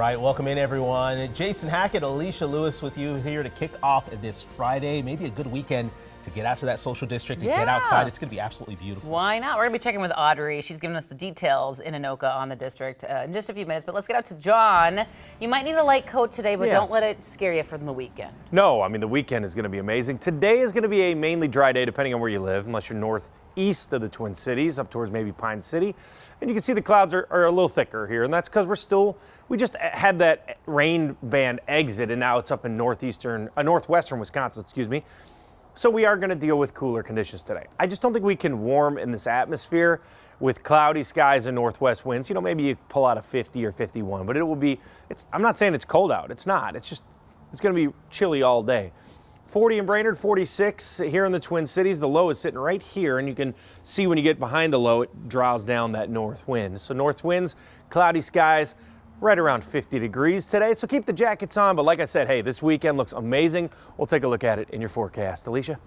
Right, welcome in everyone. Jason Hackett, Alicia Lewis with you here to kick off this Friday. Maybe a good weekend to get out to that social district and get outside. It's going to be absolutely beautiful. Why not? We're going to be checking with Audrey. She's giving us the details in Anoka on the district in just a few minutes. But let's get out to John. You might need a light coat today, but don't let it scare you from the weekend. No, I mean, the weekend is going to be amazing. Today is going to be a mainly dry day, depending on where you live, unless you're northeast of the Twin Cities, up towards maybe Pine City. And you can see the clouds are a little thicker here, and that's because we just had that rain band exit, and now it's up in northwestern Wisconsin, So we are going to deal with cooler conditions today. I just don't think we can warm in this atmosphere with cloudy skies and northwest winds. Maybe you pull out a 50 or 51, but I'm not saying it's cold out. It's not. It's going to be chilly all day. 40 in Brainerd, 46 here in the Twin Cities. The low is sitting right here, and you can see when you get behind the low, it draws down that north wind. So north winds, cloudy skies, right around 50 degrees today. So keep the jackets on. But like I said, hey, this weekend looks amazing. We'll take a look at it in your forecast. Alicia?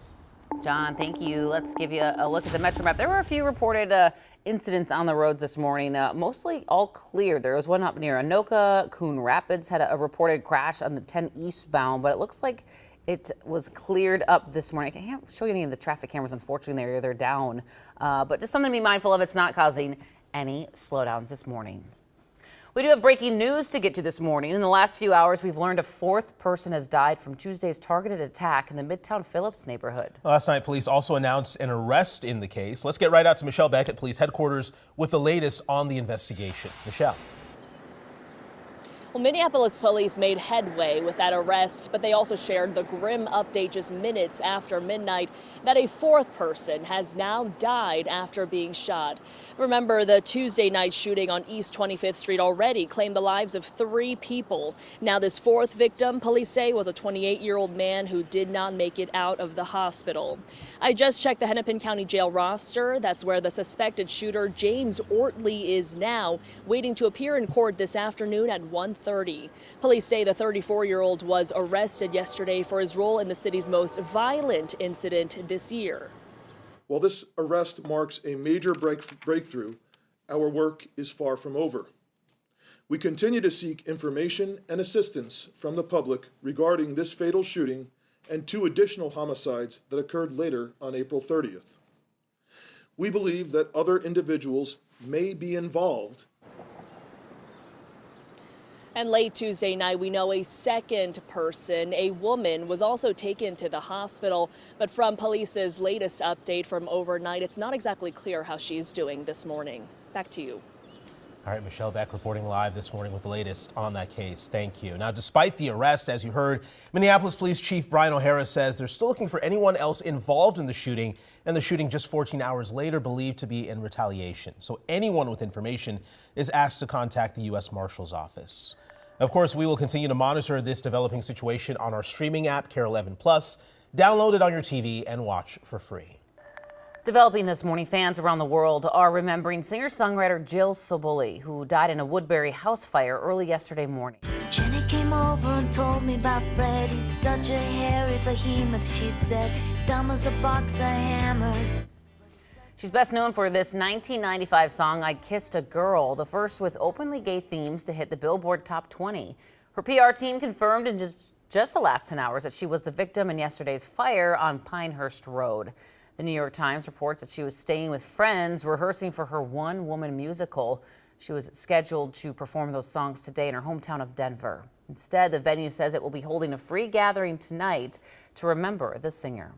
John, thank you. Let's give you a look at the Metro map. There were a few reported incidents on the roads this morning, mostly all clear. There was one up near Anoka. Coon Rapids had a reported crash on the 10 eastbound, but it looks like it was cleared up this morning. I can't show you any of the traffic cameras, unfortunately. They're down. But just something to be mindful of. It's not causing any slowdowns this morning. We do have breaking news to get to this morning. In the last few hours, we've learned a fourth person has died from Tuesday's targeted attack in the Midtown Phillips neighborhood. Last night, police also announced an arrest in the case. Let's get right out to Michelle Beck at police headquarters with the latest on the investigation. Michelle. Well, Minneapolis police made headway with that arrest, but they also shared the grim update just minutes after midnight that a fourth person has now died after being shot. Remember, the Tuesday night shooting on East 25th Street already claimed the lives of 3 people. Now this fourth victim, police say, was a 28-year-old man who did not make it out of the hospital. I just checked the Hennepin County Jail roster. That's where the suspected shooter, James Ortley, is now, waiting to appear in court this afternoon at 1:30. Police say the 34-year-old was arrested yesterday for his role in the city's most violent incident this year. While this arrest marks a major breakthrough, our work is far from over. We continue to seek information and assistance from the public regarding this fatal shooting and 2 additional homicides that occurred later on April 30th. We believe that other individuals may be involved. And late Tuesday night, we know a second person, a woman, was also taken to the hospital. But from police's latest update from overnight, it's not exactly clear how she's doing this morning. Back to you. All right, Michelle Beck reporting live this morning with the latest on that case. Thank you. Now, despite the arrest, as you heard, Minneapolis Police Chief Brian O'Hara says they're still looking for anyone else involved in the shooting, and the shooting just 14 hours later believed to be in retaliation. So anyone with information is asked to contact the U.S. Marshal's Office. Of course, we will continue to monitor this developing situation on our streaming app, KARE 11 Plus. Download it on your TV and watch for free. Developing this morning, fans around the world are remembering singer-songwriter Jill Sobule, who died in a Woodbury house fire early yesterday morning. Jenny came over and told me about Fred. He's such a hairy behemoth, she said. Dumb as a box of hammers. She's best known for this 1995 song, I Kissed a Girl, the first with openly gay themes to hit the Billboard Top 20. Her PR team confirmed in just the last 10 hours that she was the victim in yesterday's fire on Pinehurst Road. The New York Times reports that she was staying with friends rehearsing for her one-woman musical. She was scheduled to perform those songs today in her hometown of Denver. Instead, the venue says it will be holding a free gathering tonight to remember the singer.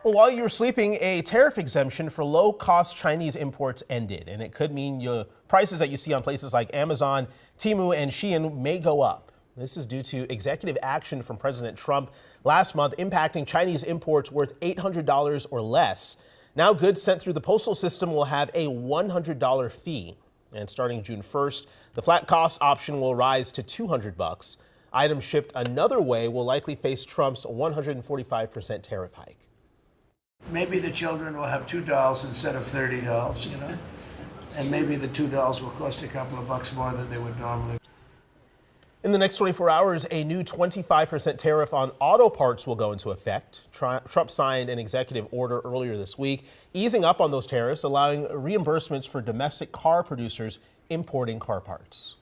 Well, while you were sleeping, a tariff exemption for low-cost Chinese imports ended, and it could mean your prices that you see on places like Amazon, Temu, and Shein may go up. This is due to executive action from President Trump last month impacting Chinese imports worth $800 or less. Now goods sent through the postal system will have a $100 fee. And starting June 1st, the flat cost option will rise to $200. Items shipped another way will likely face Trump's 145% tariff hike. Maybe the children will have $2 instead of $30, and maybe the $2 will cost a couple of bucks more than they would normally. In the next 24 hours, a new 25% tariff on auto parts will go into effect. Trump signed an executive order earlier this week, easing up on those tariffs, allowing reimbursements for domestic car producers importing car parts.